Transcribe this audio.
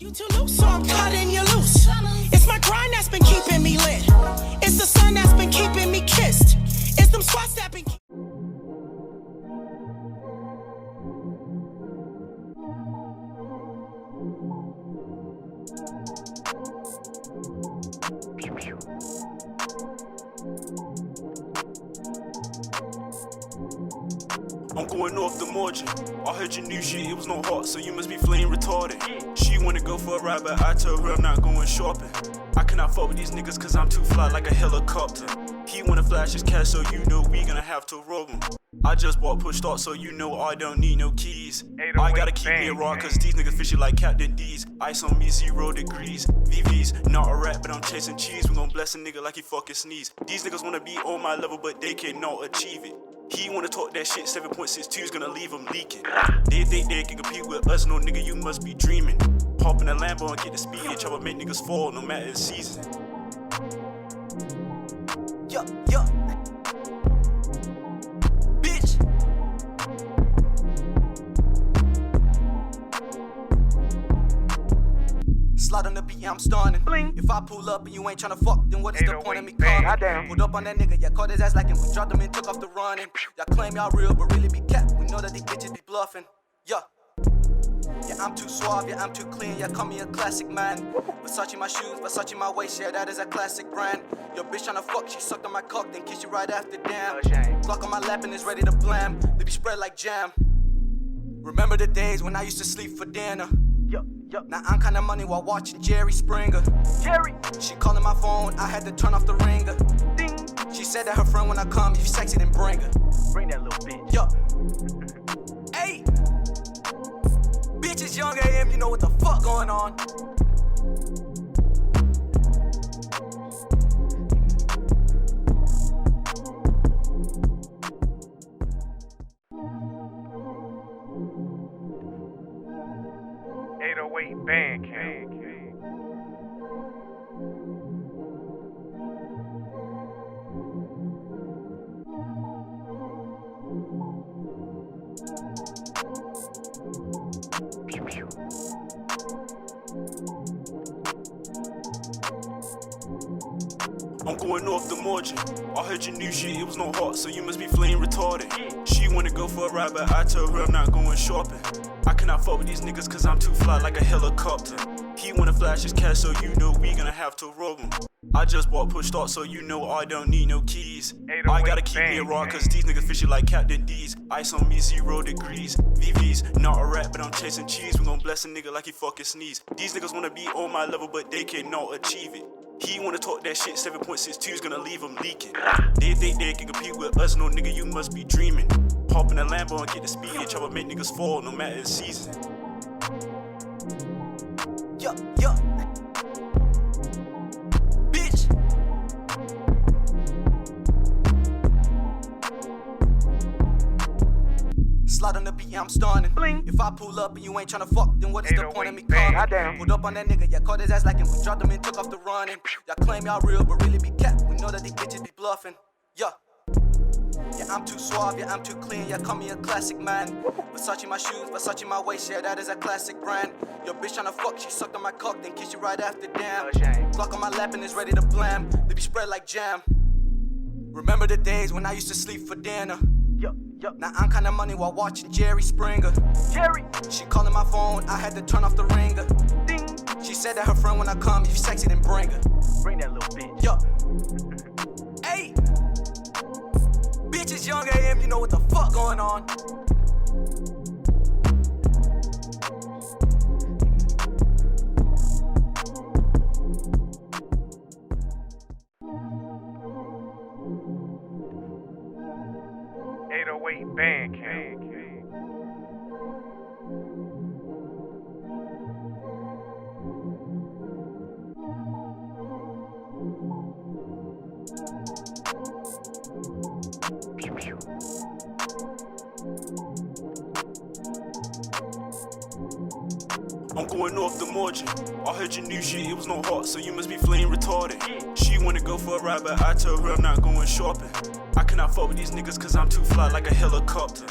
You too loose, so I'm cutting you loose. It's my grind that's been keeping me lit. It's the sun that's been keeping me kissed. It's them squats that been. I'm going off the margin. I heard your new shit, it was not hot, so you must be flame retarded. She wanna go for a ride, but I told her I'm not going shopping. I cannot fuck with these niggas cause I'm too fly like a helicopter. He wanna flash his cash, so you know we gonna have to rob him. I just bought push start, so you know I don't need no keys. I gotta keep me a rock, cause these niggas fishy like Captain D's. Ice on me 0 degrees. VV's not a rat, but I'm chasing cheese. We gon' bless a nigga like he fucking sneeze. These niggas wanna be on my level, but they cannot achieve it. He wanna talk that shit, 7.62's gonna leave him leaking. They think they can compete with us, no nigga, you must be dreaming. Hop in a Lambo and get the speed, and try to make niggas fall, no matter the season. Yup, yup. Bitch. Slide on the beat, yeah, I'm starting. Bling. If I pull up and you ain't tryna fuck, then what is the point of me calling? Pulled up on that nigga, yeah, caught his ass like him. We dropped him and took off the running. Y'all claim y'all real, but really be capped. We know that these bitches be bluffing. Yeah. Yeah, I'm too suave, yeah, I'm too clean, yeah, call me a classic man. Versace my shoes, Versace my waist, yeah, that is a classic brand. Your bitch tryna fuck, she sucked on my cock, then kiss you right after, damn. Glock on my lap and it's ready to blam. They be spread like jam. Remember the days when I used to sleep for dinner. Now I'm kinda money while watching Jerry Springer. She calling my phone, I had to turn off the ringer. Ding. She said that her friend when I come, if you sexy then bring her. Bring that little bitch. Yo. Hey. Bitch, it's young AM, you know what the fuck going on. Band camp. I'm going off the margin. I heard your new shit, it was not hot, so you must be flame retarded. She wanna go for a ride, but I told her I'm not going shopping. I cannot fuck with these niggas cause I'm too fly like a helicopter. He wanna flash his cash, so you know we gonna have to rob him. I just bought push start, so you know I don't need no keys. I gotta keep me a rock, cause these niggas fishy like Captain D's. Ice on me 0 degrees. VV's not a rat, but I'm chasing cheese. We gon' bless a nigga like he fucking sneeze. These niggas wanna be on my level, but they cannot achieve it. He wanna talk that shit, 7.62's gonna leave him leaking. They think they can compete with us, no nigga, you must be dreaming. Hop in a Lambo and get the speed, and try to make niggas fall, no matter the season. Yup, yup. Bitch. Slide on the beat, yeah, I'm starting. Bling. If I pull up and you ain't tryna fuck, then what is the point of me calling? Pulled up on that nigga, yeah, caught his ass like him. We dropped him and took off the running. Y'all claim y'all real, but really be capped. We know that these bitches be bluffing. Yeah. Yeah, I'm too suave, yeah, I'm too clean, yeah, call me a classic man. Versace my shoes, Versace my waist, yeah, that is a classic brand. Your bitch tryna fuck, she sucked on my cock, then kiss you right after, damn. Glock on my lap and it's ready to blam. They be spread like jam. Remember the days when I used to sleep for dinner. Now I'm kinda money while watching Jerry Springer. She calling my phone, I had to turn off the ringer. Ding. She said that her friend when I come, if you sexy then bring her. Bring that little bitch. Yo. Hey. Bitch, it's young AM, you know what the fuck going on. Band camp. I'm going off the margin. I heard your new shit, it was not hot, so you must be flame retarded. She wanna go for a ride, but I told her I'm not going shopping. I cannot fuck with these niggas cause I'm too fly like a helicopter.